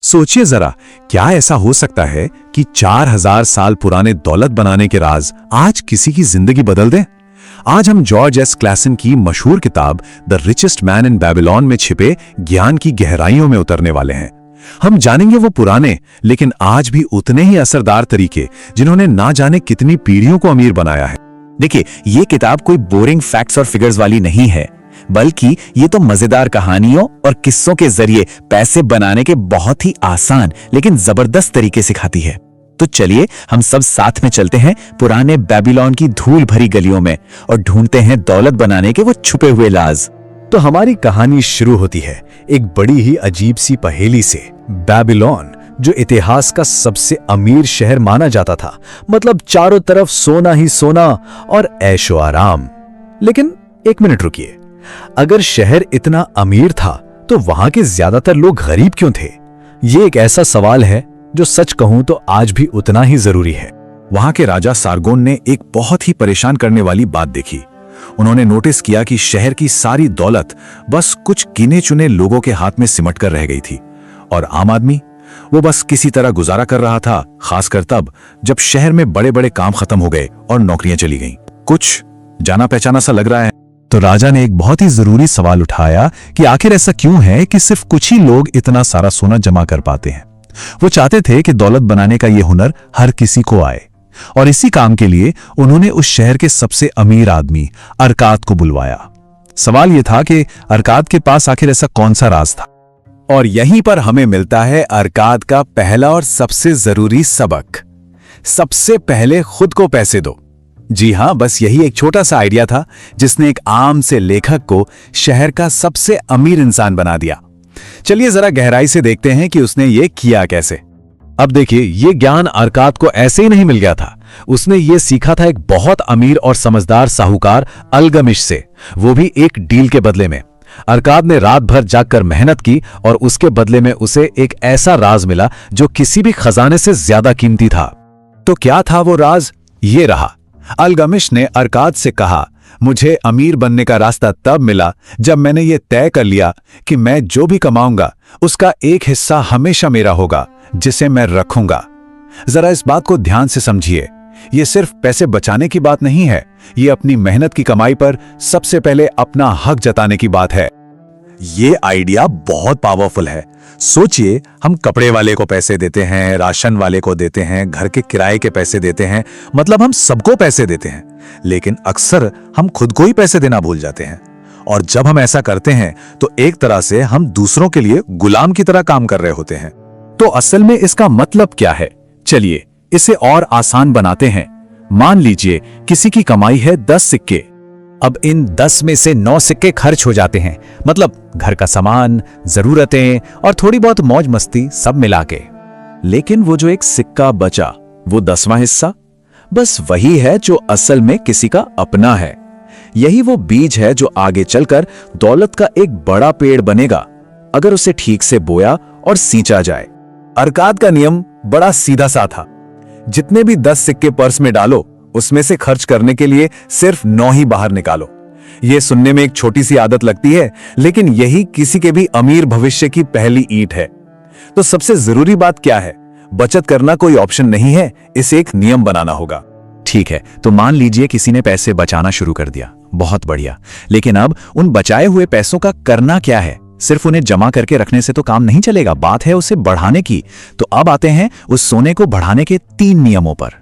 सोचिए जरा, क्या ऐसा हो सकता है कि 4000 साल पुराने दौलत बनाने के राज आज किसी की जिंदगी बदल दें? आज हम जॉर्ज एस क्लैसन की मशहूर किताब the richest man in Babylon में छिपे ज्ञान की गहराइयों में उतरने वाले हैं। हम जानेंगे वो पुराने लेकिन आज भी उतने ही असरदार तरीके जिन्होंने ना जाने कितनी पीढ़ियों को अमीर बनाया है। देखिए, ये किताब कोई बोरिंग फैक्ट्स और फिगर्स वाली नहीं है, बल्कि ये तो मजेदार कहानियों और किस्सों के जरिए पैसे बनाने के बहुत ही आसान लेकिन जबरदस्त तरीके सिखाती है। तो चलिए हम सब साथ में चलते हैं पुराने बेबीलोन की धूल भरी गलियों में और ढूंढते हैं दौलत बनाने के वो छुपे हुए राज। तो हमारी कहानी शुरू होती है एक बड़ी ही अजीब सी पहेली से। बेबीलोन, जो इतिहास का सबसे अमीर शहर माना जाता था, मतलब चारों तरफ सोना ही सोना और ऐशो आराम। लेकिन एक मिनट रुकिए, अगर शहर इतना अमीर था तो वहां के ज्यादातर लोग गरीब क्यों थे? ये एक ऐसा सवाल है जो सच कहूं तो आज भी उतना ही जरूरी है। वहां के राजा सारगोन ने एक बहुत ही परेशान करने वाली बात देखी। उन्होंने नोटिस किया कि शहर की सारी दौलत बस कुछ गिने चुने लोगों के हाथ में सिमट कर रह गई थी और आम आदमी वो बस किसी तरह गुजारा कर रहा था, खासकर तब जब शहर में बड़े बड़े काम खत्म हो गए और नौकरियां चली गईं। कुछ जाना पहचाना सा लग रहा है। तो राजा ने एक बहुत ही जरूरी सवाल उठाया कि आखिर ऐसा क्यों है कि सिर्फ कुछ ही लोग इतना सारा सोना जमा कर पाते हैं। वो चाहते थे कि दौलत बनाने का ये हुनर हर किसी को आए और इसी काम के लिए उन्होंने उस शहर के सबसे अमीर आदमी अरकाद को बुलवाया। सवाल यह था कि अरकाद के पास आखिर ऐसा कौन सा राज था। और यहीं पर हमें मिलता है अरकाद का पहला और सबसे जरूरी सबक। सबसे पहले खुद को पैसे दो। जी हां, बस यही एक छोटा सा आइडिया था जिसने एक आम से लेखक को शहर का सबसे अमीर इंसान बना दिया। चलिए जरा गहराई से देखते हैं कि उसने ये किया कैसे। अब देखिए, ये ज्ञान अरकाद को ऐसे ही नहीं मिल गया था। उसने ये सीखा था एक बहुत अमीर और समझदार साहूकार अल्गमिश से, वो भी एक डील के बदले में। अरकाद ने रात भर जागकर मेहनत की और उसके बदले में उसे एक ऐसा राज मिला जो किसी भी खजाने से ज्यादा कीमती था। तो क्या था वो राज? ये रहा। अल्गमिश ने अरकाद से कहा, मुझे अमीर बनने का रास्ता तब मिला जब मैंने ये तय कर लिया कि मैं जो भी कमाऊंगा उसका एक हिस्सा हमेशा मेरा होगा, जिसे मैं रखूंगा। जरा इस बात को ध्यान से समझिए। ये सिर्फ पैसे बचाने की बात नहीं है, ये अपनी मेहनत की कमाई पर सबसे पहले अपना हक जताने की बात है। ये आइडिया बहुत पावरफुल है। सोचिए, हम कपड़े वाले को पैसे देते हैं, राशन वाले को देते हैं, घर के किराए के पैसे देते हैं, मतलब हम सबको पैसे देते हैं, लेकिन अक्सर हम खुद को ही पैसे देना भूल जाते हैं। और जब हम ऐसा करते हैं तो एक तरह से हम दूसरों के लिए गुलाम की तरह काम कर रहे होते हैं। तो असल में इसका मतलब क्या है? चलिए इसे और आसान बनाते हैं। मान लीजिए किसी की कमाई है 10 सिक्के। अब इन 10 में से 9 सिक्के खर्च हो जाते हैं, मतलब घर का सामान, जरूरतें और थोड़ी बहुत मौज मस्ती सब मिला के। लेकिन वो जो एक सिक्का बचा, वो 10वां हिस्सा, बस वही है जो असल में किसी का अपना है। यही वो बीज है जो आगे चलकर दौलत का एक बड़ा पेड़ बनेगा, अगर उसे ठीक से बोया और सींचा जाए। अरकाद का नियम बड़ा सीधा सा था। जितने भी 10 सिक्के पर्स में डालो, उसमें से खर्च करने के लिए सिर्फ 9 ही बाहर निकालो। यह सुनने में एक छोटी सी आदत लगती है, लेकिन यही किसी के भी अमीर भविष्य की पहली ईंट है। तो सबसे जरूरी बात क्या है? बचत करना कोई ऑप्शन नहीं है, इसे एक नियम बनाना होगा। ठीक है, तो मान लीजिए किसी ने पैसे बचाना शुरू कर दिया, बहुत बढ़िया। लेकिन अब उन बचाए हुए पैसों का करना क्या है? सिर्फ उन्हें जमा करके रखने से तो काम नहीं चलेगा, बात है उसे बढ़ाने की। तो अब आते हैं उस सोने को बढ़ाने के 3 नियमों पर।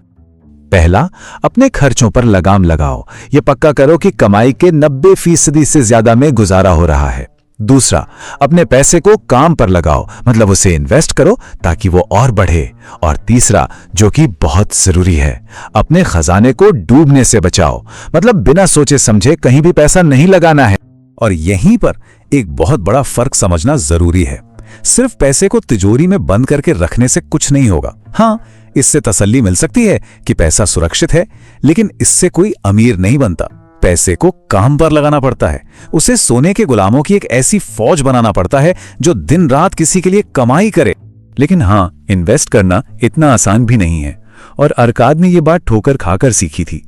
पहला, अपने खर्चों पर लगाम लगाओ। यह पक्का करो कि कमाई के 90% से ज्यादा में गुजारा हो रहा है। दूसरा, अपने पैसे को काम पर लगाओ, मतलब उसे इन्वेस्ट करो ताकि वो और बढ़े। और तीसरा, जो कि बहुत जरूरी है, अपने खजाने को डूबने से बचाओ, मतलब बिना सोचे समझे कहीं भी पैसा नहीं लगाना है। और यहीं पर एक बहुत बड़ा फर्क समझना जरूरी है। सिर्फ पैसे को तिजोरी में बंद करके रखने से कुछ नहीं होगा। हाँ, इससे तसल्ली मिल सकती है कि पैसा सुरक्षित है, लेकिन इससे कोई अमीर नहीं बनता। पैसे को काम पर लगाना पड़ता है। उसे सोने के गुलामों की एक ऐसी फौज बनाना पड़ता है जो दिन रात किसी के लिए कमाई करे। लेकिन हाँ, इन्वेस्ट करना इतना आसान भी नहीं है। और अरकाद ने यह बात ठोकर खाकर सीखी थी।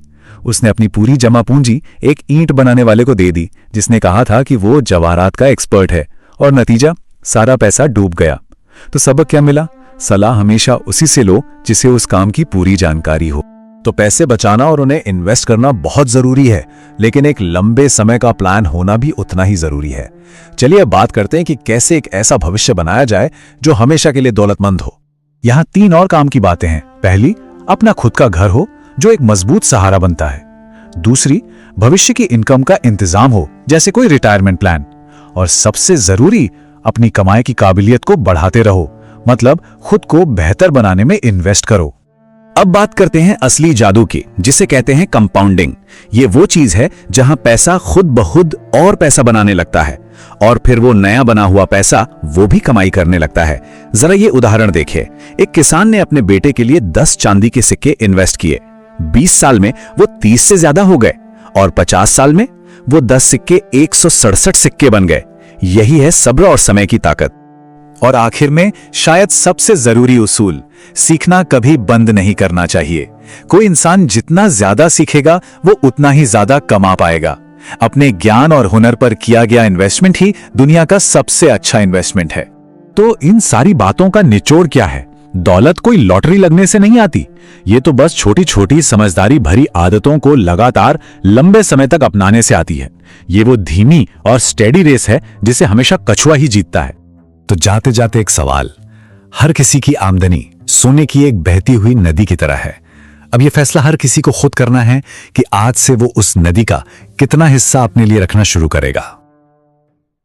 उसने अपनी पूरी जमा पूंजी एक ईंट बनाने वाले को दे दी, जिसने कहा था कि वो जवाहरात का एक्सपर्ट है, और नतीजा, सारा पैसा डूब गया। तो सबक क्या मिला? सलाह हमेशा उसी से लो जिसे उस काम की पूरी जानकारी हो। तो पैसे बचाना और उन्हें इन्वेस्ट करना बहुत जरूरी है, लेकिन एक लंबे समय का प्लान होना भी उतना ही जरूरी है। चलिए अब बात करते हैं कि कैसे एक ऐसा भविष्य बनाया जाए जो हमेशा के लिए दौलतमंद हो। यहाँ 3 और काम की बातें हैं। पहली, अपना खुद का घर हो जो एक मजबूत सहारा बनता है। दूसरी, भविष्य की इनकम का इंतजाम हो, जैसे कोई रिटायरमेंट प्लान। और सबसे जरूरी, अपनी कमाई की काबिलियत को बढ़ाते रहो, मतलब खुद को बेहतर बनाने में इन्वेस्ट करो। अब बात करते हैं असली जादू की, जिसे कहते हैं कंपाउंडिंग। ये वो चीज है जहां पैसा खुद ब खुद और पैसा बनाने लगता है, और फिर वो नया बना हुआ पैसा वो भी कमाई करने लगता है। जरा ये उदाहरण देखिए। एक किसान ने अपने बेटे के लिए 10 चांदी के सिक्के इन्वेस्ट किए। 20 साल में वो 30 से ज्यादा हो गए, और 50 साल में वो 10 सिक्के 167 सिक्के बन गए। यही है सब्र और समय की ताकत। और आखिर में शायद सबसे जरूरी उसूल, सीखना कभी बंद नहीं करना चाहिए। कोई इंसान जितना ज्यादा सीखेगा वो उतना ही ज्यादा कमा पाएगा। अपने ज्ञान और हुनर पर किया गया इन्वेस्टमेंट ही दुनिया का सबसे अच्छा इन्वेस्टमेंट है। तो इन सारी बातों का निचोड़ क्या है? दौलत कोई लॉटरी लगने से नहीं आती। ये तो बस छोटी छोटी समझदारी भरी आदतों को लगातार लंबे समय तक अपनाने से आती है। ये वो धीमी और स्टेडी रेस है जिसे हमेशा कछुआ ही जीतता है। तो जाते जाते एक सवाल, हर किसी की आमदनी सोने की एक बहती हुई नदी की तरह है। अब यह फैसला हर किसी को खुद करना है कि आज से वो उस नदी का कितना हिस्सा अपने लिए रखना शुरू करेगा।